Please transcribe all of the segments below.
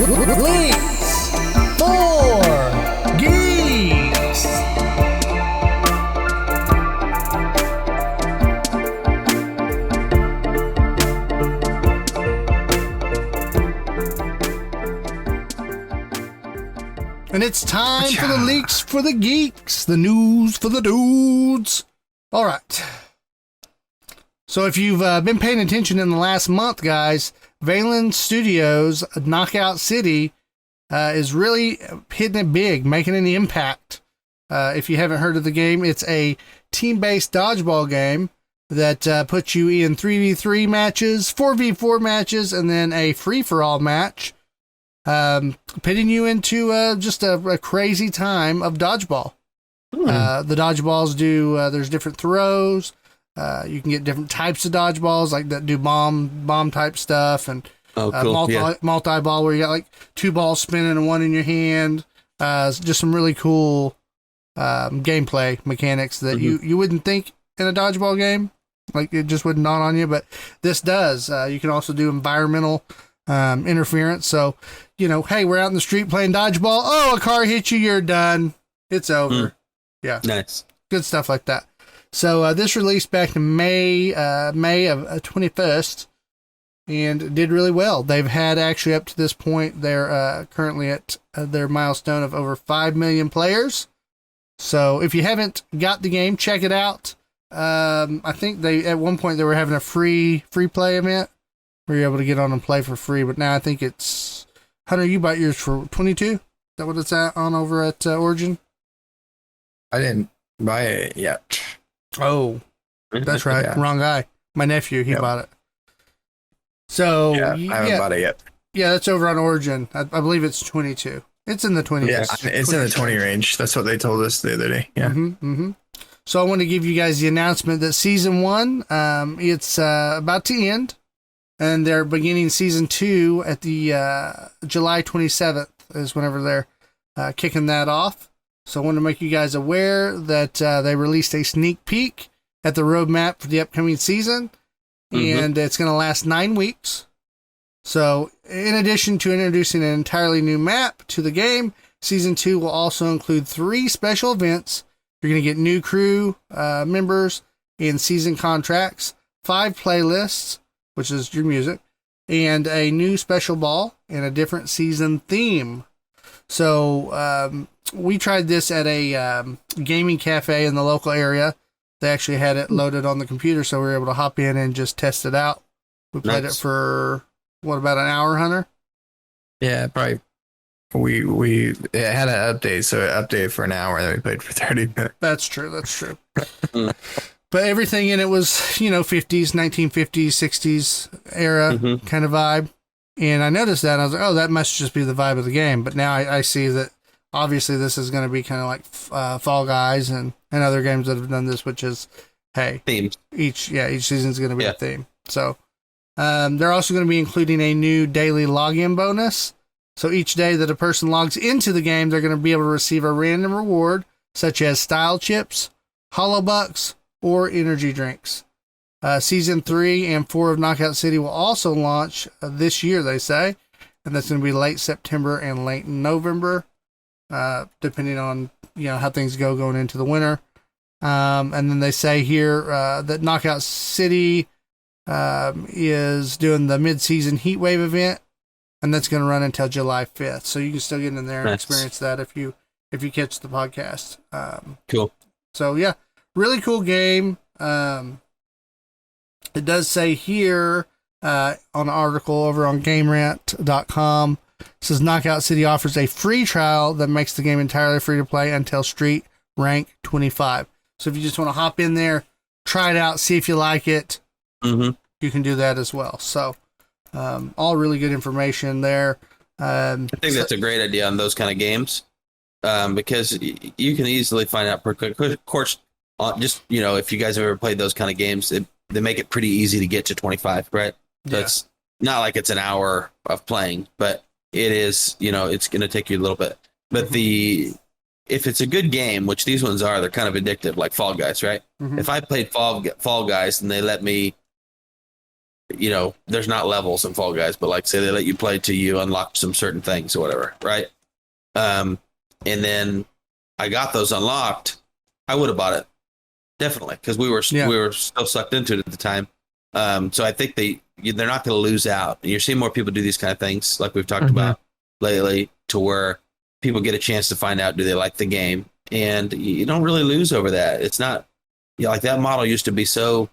Leaks for Geeks. And it's time for the leaks for the geeks, the news for the dudes. All right. So if you've been paying attention in the last month, guys, Valen Studios' Knockout City is really hitting it big, making an impact. If you haven't heard of the game, it's a team-based dodgeball game that puts you in 3v3 matches, 4v4 matches, and then a free-for-all match, pitting you into just a crazy time of dodgeball. The dodgeballs there's different throws. You can get different types of dodgeballs, like that do bomb type stuff, and multi-ball where you got like two balls spinning and one in your hand. Just some really cool gameplay mechanics that you wouldn't think in a dodgeball game. Like, it just wouldn't dawn on you, but this does. You can also do environmental interference. So, hey, we're out in the street playing dodgeball. Oh, a car hit you, you're done. It's over. Yeah. Nice. Good stuff like that. So this released back in May of 21st and did really well. They've had actually up to this point, they're currently at their milestone of over 5 million players. So if you haven't got the game, check it out. I think at one point they were having a free play event where you're able to get on and play for free. But now I think it's, Hunter, you bought yours for 22? Is that what it's at on over at Origin? I didn't buy it yet. Oh, that's right. Yeah. Wrong guy. My nephew, he bought it. So I haven't bought it yet. Yeah, that's over on Origin. I believe it's 22. It's in the 20. Yeah, it's in the 20 range. That's what they told us the other day. Yeah. So I want to give you guys the announcement that season 1, it's about to end, and they're beginning season 2 at the July 27th is whenever they're kicking that off. So I want to make you guys aware that they released a sneak peek at the roadmap for the upcoming season, and it's going to last 9 weeks. So in addition to introducing an entirely new map to the game, season 2 will also include 3 special events. You're going to get new crew members and season contracts, 5 playlists, which is your music, and a new special ball and a different season theme. So we tried this at a gaming cafe in the local area. They actually had it loaded on the computer, so we were able to hop in and just test it out. We played it for, about an hour, Hunter? Yeah, probably. We it had an update, so it updated for an hour, and then we played for 30 minutes. That's true. But everything in it was, 50s, 1950s, 60s era kind of vibe. And I noticed that, and I was like, oh, that must just be the vibe of the game. But now I see that, obviously, this is going to be kind of like Fall Guys and other games that have done this, which is, hey, themes. Each season is going to be a theme. So they're also going to be including a new daily login bonus. So each day that a person logs into the game, they're going to be able to receive a random reward, such as style chips, hollow bucks, or energy drinks. Season 3 and 4 of Knockout City will also launch this year, they say, and that's going to be late September and late November, depending on how things go going into the winter. And then they say here that Knockout City is doing the mid-season Heatwave event, and that's going to run until July 5th. So you can still get in there and experience that if you catch the podcast. Cool. So yeah, really cool game. It does say here on an article over on GameRant.com, it says Knockout City offers a free trial that makes the game entirely free to play until Street Rank 25. So if you just want to hop in there, try it out, see if you like it, you can do that as well. So all really good information there. I think that's a great idea on those kind of games because you can easily find out per quick. Of course, just, if you guys have ever played those kind of games, they make it pretty easy to get to 25, right? So it's not like it's an hour of playing, but it is, it's going to take you a little bit. But if it's a good game, which these ones are, they're kind of addictive, like Fall Guys, right? If I played Fall Guys and they let me there's not levels in Fall Guys, but like say they let you play till you unlock some certain things or whatever, right? And then I got those unlocked, I would have bought it definitely because we were still sucked into it at the time. So I think they're not going to lose out. And you're seeing more people do these kind of things, like we've talked about lately, to where people get a chance to find out do they like the game, and you don't really lose over that. It's not like that model used to be so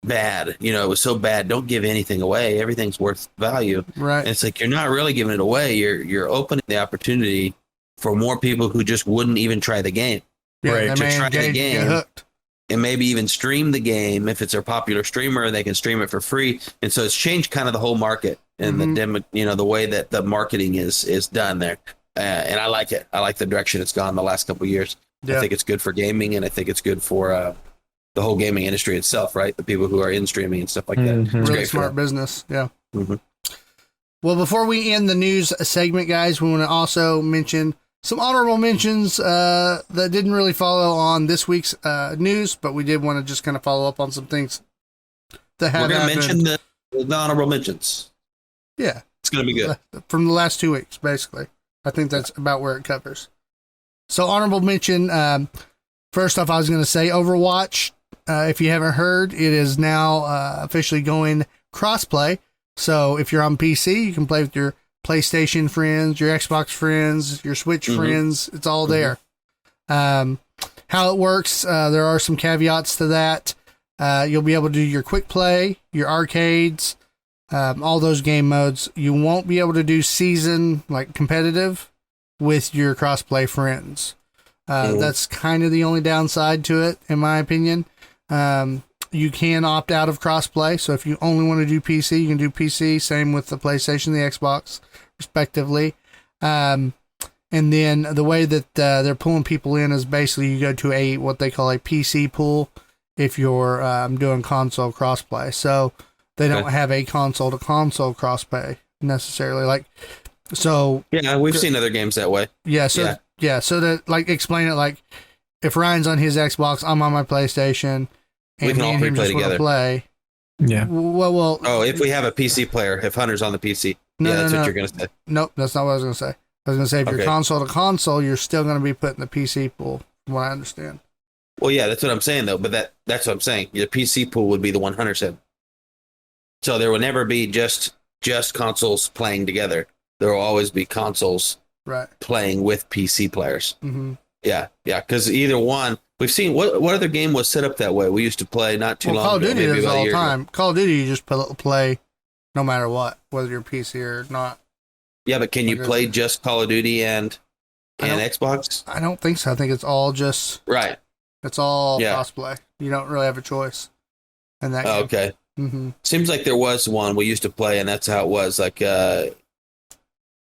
bad. It was so bad. Don't give anything away. Everything's worth value. Right. And it's like you're not really giving it away. You're opening the opportunity for more people who just wouldn't even try the game. Yeah, right. They To may try engage the and get game hooked. and maybe even stream the game. If it's a popular streamer, they can stream it for free. And so it's changed kind of the whole market and the way that the marketing is done there. And I like it. I like the direction it's gone the last couple of years. Yeah. I think it's good for gaming, and I think it's good for the whole gaming industry itself, right? The people who are in streaming and stuff like that. It's really smart business. Yeah. Mm-hmm. Well, before we end the news segment, guys, we want to also mention some honorable mentions that didn't really follow on this week's news, but we did want to just kind of follow up on some things that have happened. We're going to mention the honorable mentions. Yeah. It's going to be good. From the last 2 weeks, basically. I think that's about where it covers. So, honorable mention, first off, I was going to say Overwatch. If you haven't heard, it is now officially going crossplay. So if you're on PC, you can play with your PlayStation friends, your Xbox friends, your Switch friends. It's all there. How it works, there are some caveats to that. You'll be able to do your quick play, your arcades, all those game modes. You won't be able to do season, like competitive, with your crossplay friends. That's kind of the only downside to it, in my opinion. You can opt out of crossplay. So if you only want to do PC, you can do PC. Same with the PlayStation, the Xbox, respectively. And then the way that they're pulling people in is basically you go to what they call a PC pool if you're doing console crossplay. So they don't have a console to console crossplay necessarily. Yeah, we've seen other games that way. Yeah. So to explain it, like if Ryan's on his Xbox, I'm on my PlayStation. We can all play together. Yeah. Well. Oh, if we have a PC player, if Hunter's on the PC, that's what you're going to say. Nope, that's not what I was going to say. I was going to say if you're console to console, you're still going to be put in the PC pool, from what I understand. Well, yeah, that's what I'm saying though. But that's what I'm saying. Your PC pool would be the one Hunter said. So there will never be just consoles playing together. There will always be consoles playing with PC players. Mm-hmm. Yeah, because either one. We've seen what other game was set up that way. We used to play not too long ago. Call of Duty does all the time. Call of Duty, you just play no matter what, whether you're PC or not. Yeah, but can you play just Call of Duty and Xbox? I don't think so. I think it's all just It's all crossplay. You don't really have a choice in that game. Okay. Mm-hmm. Seems like there was one we used to play, and that's how it was. Like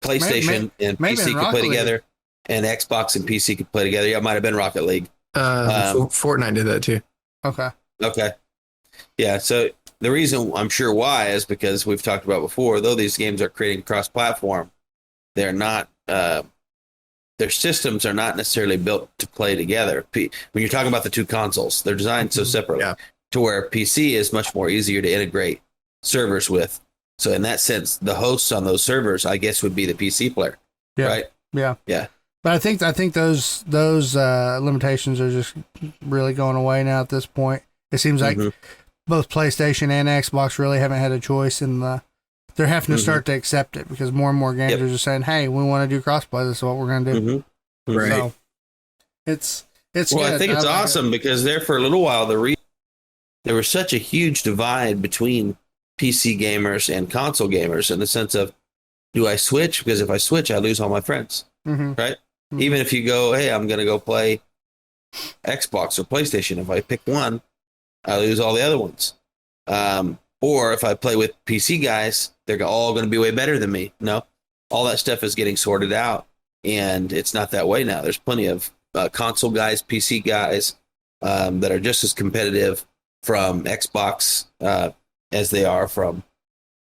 PlayStation and PC could play together, and Xbox and PC could play together. Yeah, it might have been Rocket League. Fortnite did that too. Okay. Yeah, so the reason I'm sure why is because we've talked about before, though these games are creating cross-platform, they're not, their systems are not necessarily built to play together. When you're talking about the two consoles, they're designed so separately to where PC is much more easier to integrate servers with. So in that sense, the hosts on those servers, I guess, would be the PC player, right? Yeah. But I think those limitations are just really going away now at this point. It seems like both PlayStation and Xbox really haven't had a choice they're having to start to accept it because more and more games are just saying, "Hey, we want to do crossplay. This is what we're going to do." Right. So it's well, good. I think it's awesome because there for a little while there was such a huge divide between PC gamers and console gamers in the sense of, do I switch? Because if I switch, I lose all my friends, right? Mm-hmm. Even if you go, hey, I'm going to go play Xbox or PlayStation. If I pick one, I lose all the other ones. Or if I play with PC guys, they're all going to be way better than me. No, all that stuff is getting sorted out, and it's not that way now. There's plenty of console guys, PC guys that are just as competitive from Xbox as they are from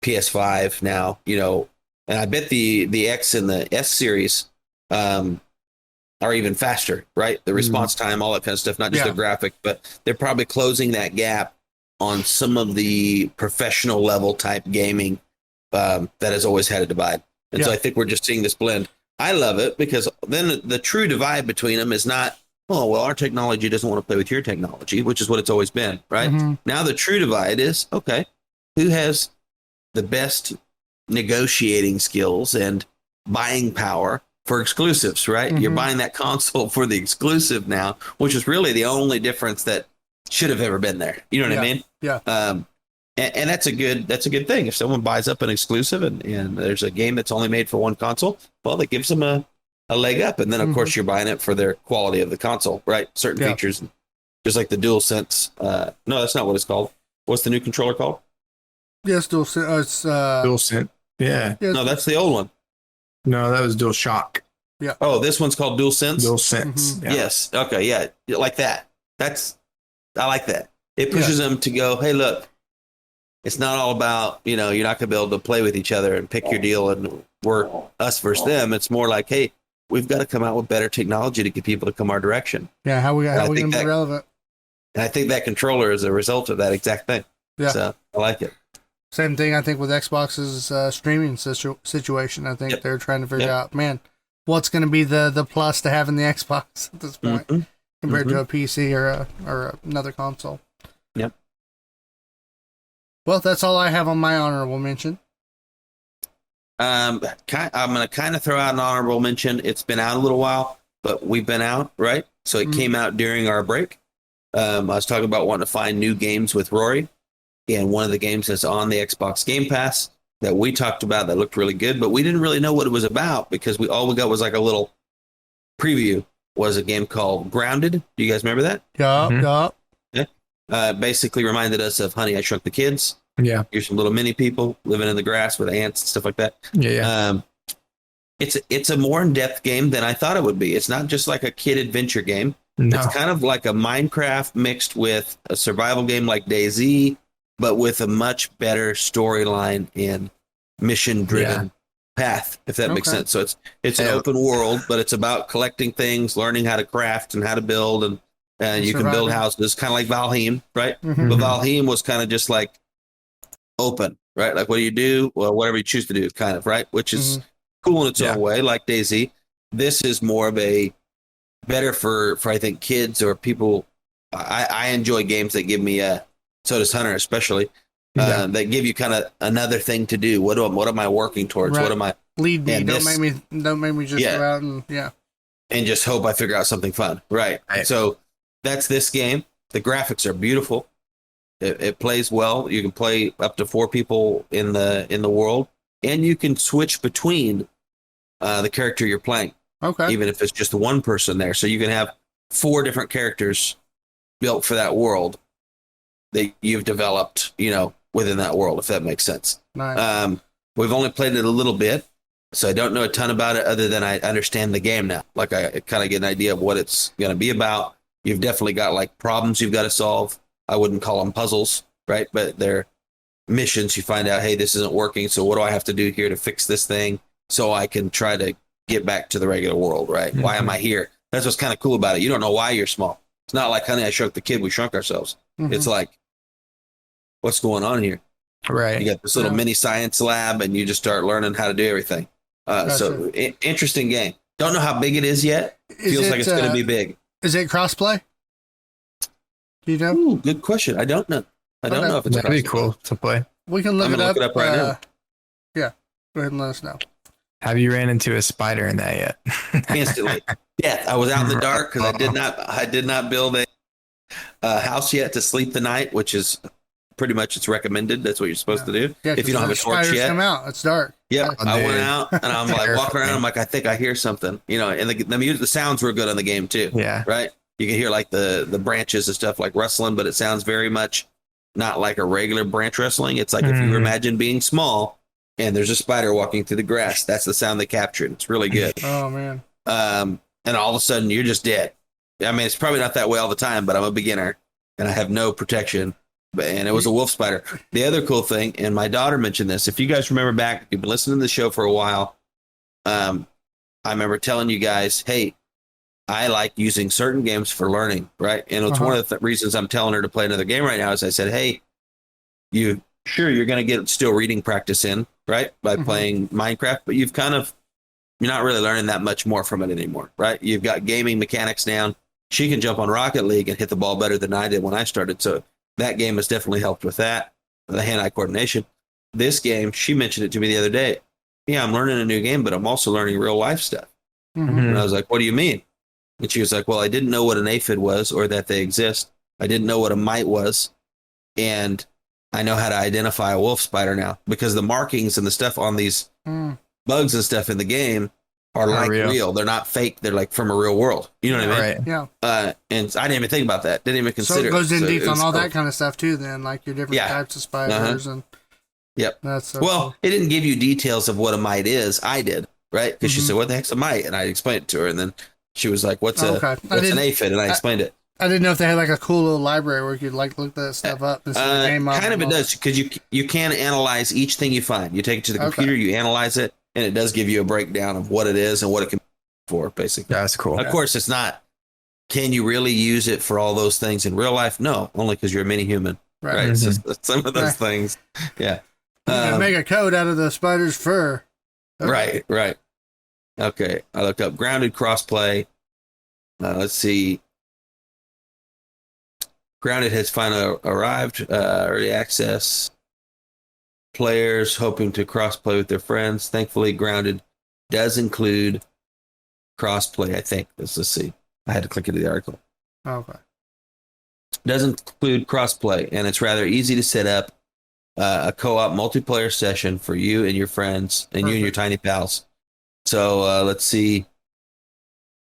PS5 now. And I bet the X and the S series are even faster, right? The response time, all that kind of stuff, not just the graphic, but they're probably closing that gap on some of the professional level type gaming that has always had a divide. And so I think we're just seeing this blend. I love it because then the true divide between them is not, oh, well, our technology doesn't want to play with your technology, which is what it's always been, right? Mm-hmm. Now the true divide is, okay, who has the best negotiating skills and buying power for exclusives, right? Mm-hmm. You're buying that console for the exclusive now, which is really the only difference that should have ever been there. You know what I mean? Yeah. And that's a good thing. If someone buys up an exclusive and there's a game that's only made for one console, well, that gives them a leg up. And then of course you're buying it for their quality of the console, right? Certain features, just like the DualSense. No, that's not what it's called. What's the new controller called? Yes, DualSense. It's DualSense. Yeah. No, that's the old one. No, that was DualShock. Yeah. Oh, this one's called DualSense. DualSense. Yeah. Yes. Okay. Yeah. Like that. I like that. It pushes them to go, hey, look, it's not all about, you're not going to be able to play with each other and pick your deal and we're us versus them. It's more like, hey, we've got to come out with better technology to get people to come our direction. Yeah. How we going to be relevant? And I think that controller is a result of that exact thing. Yeah. So I like it. Same thing, I think, with Xbox's streaming situation. I think they're trying to figure out, man, what's going to be the plus to having the Xbox at this point compared to a PC or another console. Yep. Well, that's all I have on my honorable mention. I'm going to kind of throw out an honorable mention. It's been out a little while, but we've been out, right? So it came out during our break. I was talking about wanting to find new games with Rory. And one of the games that's on the Xbox Game Pass that we talked about that looked really good, but we didn't really know what it was about because all we got was like a little preview. Was a game called Grounded. Do you guys remember that? Yeah. Basically reminded us of Honey, I Shrunk the Kids. Yeah. Here's some little mini people living in the grass with ants and stuff like that. Yeah. It's a more in-depth game than I thought it would be. It's not just like a kid adventure game. No. It's kind of like a Minecraft mixed with a survival game like DayZ, but with a much better storyline and mission-driven path, if that makes sense. So it's an open world, but it's about collecting things, learning how to craft and how to build, and you can build houses, kind of like Valheim, right? Mm-hmm. But Valheim was kind of just like open, right? Like what do you do? Well, whatever you choose to do, kind of, right? Which is cool in its own way, like DayZ. This is more of a better for I think kids or people. I enjoy games that give me so does Hunter especially. That give you kind of another thing to do. What am I working towards? Right. What am I lead me? Don't make me just go out and just hope I figure out something fun. Right. So that's this game. The graphics are beautiful. It plays well. You can play up to 4 people in the world, and you can switch between the character you're playing. Okay. Even if it's just one person there, so you can have 4 different characters built for that world that you've developed, within that world, if that makes sense. Nice. We've only played it a little bit, so I don't know a ton about it other than I understand the game now. Like I kind of get an idea of what it's going to be about. You've definitely got like problems you've got to solve. I wouldn't call them puzzles, right? But they're missions. You find out, hey, this isn't working. So what do I have to do here to fix this thing so I can try to get back to the regular world, right? Why am I here? That's what's kind of cool about it. You don't know why you're small. It's not like Honey, I Shrunk the Kid. We shrunk ourselves. It's like, what's going on here? Right. You got this little mini science lab, and you just start learning how to do everything. So interesting game. Don't know how big it is yet. Feels like it's going to be big. Is it crossplay? Do you know? Ooh, good question. I don't know. I don't know if it's That'd be cool to play. We can look I'm it gonna up. look it up right now. Yeah. Go ahead and let us know. Have you ran into a spider in that yet? Instantly. Yeah, I was out in the dark because I did not build a house yet to sleep the night, which is pretty much it's recommended. That's what you're supposed to do. Yeah, if you don't have a torch spiders yet. Come out. It's dark. Yeah, Oh, I dude. went out and I'm like walking around. I'm like, I think I hear something, and the music, the sounds were good on the game too. Yeah. Right. You can hear like the branches and stuff like rustling, but it sounds very much not like a regular branch rustling. It's like if you imagine being small and there's a spider walking through the grass. That's the sound they captured. It's really good. Oh man. And all of a sudden you're just dead. I mean, it's probably not that way all the time, but I'm a beginner and I have no protection. And it was a wolf spider. The other cool thing, and my daughter mentioned this, if you guys remember back, if you've been listening to the show for a while, I remember telling you guys, hey, I like using certain games for learning, right? And it's one of the reasons I'm telling her to play another game right now is I said, hey, you're going to get still reading practice in, right? By playing Minecraft, but you're not really learning that much more from it anymore, right? You've got gaming mechanics down. She can jump on Rocket League and hit the ball better than I did when I started. So that game has definitely helped with that, the hand-eye coordination. This game, she mentioned it to me the other day. Yeah, I'm learning a new game, but I'm also learning real life stuff. And I was like, what do you mean? And she was like, well, I didn't know what an aphid was or that they exist. I didn't know what a mite was. And I know how to identify a wolf spider now because the markings and the stuff on these bugs and stuff in the game are like real. They're not fake. They're like from a real world. You know what I mean? Right. Yeah. And I didn't even think about that. Didn't even consider it. So it goes in deep on all that kind of stuff too then, like your different types of spiders and that's so cool. It didn't give you details of what a mite is. I did, right? Because she said, what the heck's a mite? And I explained it to her. And then she was like, what's an aphid? And I explained it. I didn't know if they had like a cool little library where you could like look that stuff up and see the game. Kind of it does, because you can analyze each thing you find. You take it to the computer, you analyze it, and it does give you a breakdown of what it is and what it can be for, basically. That's cool. Of course, it's not, can you really use it for all those things in real life? No, only because you're a mini human. Right. It's just some of those things. Yeah. Make a coat out of the spider's fur. Okay. Right. Okay. I looked up grounded crossplay. Let's see. Grounded has finally arrived. Early access. Players hoping to crossplay with their friends. Thankfully, Grounded does include crossplay, I think. Let's see. I had to click into the article. Okay. Does include crossplay, and it's rather easy to set up a co-op multiplayer session for you and your friends and you and your tiny pals. So let's see.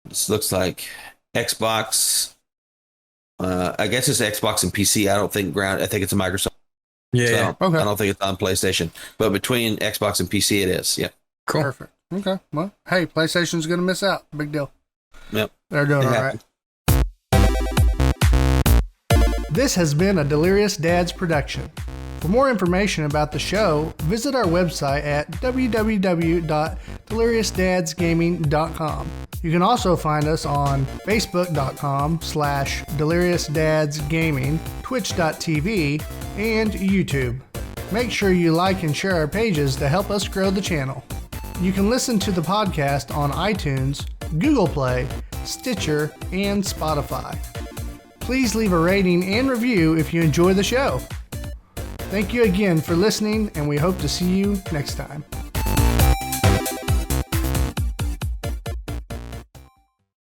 This looks like Xbox. I guess it's Xbox and PC. I don't think I think it's a Microsoft. Yeah. So I don't think it's on PlayStation. But between Xbox and PC, it is. Yeah. Cool. Perfect. Okay. Well, hey, PlayStation's going to miss out. Big deal. Yep. They're doing all right. This has been a Delirious Dads production. For more information about the show, visit our website at www.deliriousdadsgaming.com. You can also find us on facebook.com/deliriousdadsgaming, twitch.tv, and YouTube. Make sure you like and share our pages to help us grow the channel. You can listen to the podcast on iTunes, Google Play, Stitcher, and Spotify. Please leave a rating and review if you enjoy the show. Thank you again for listening, and we hope to see you next time.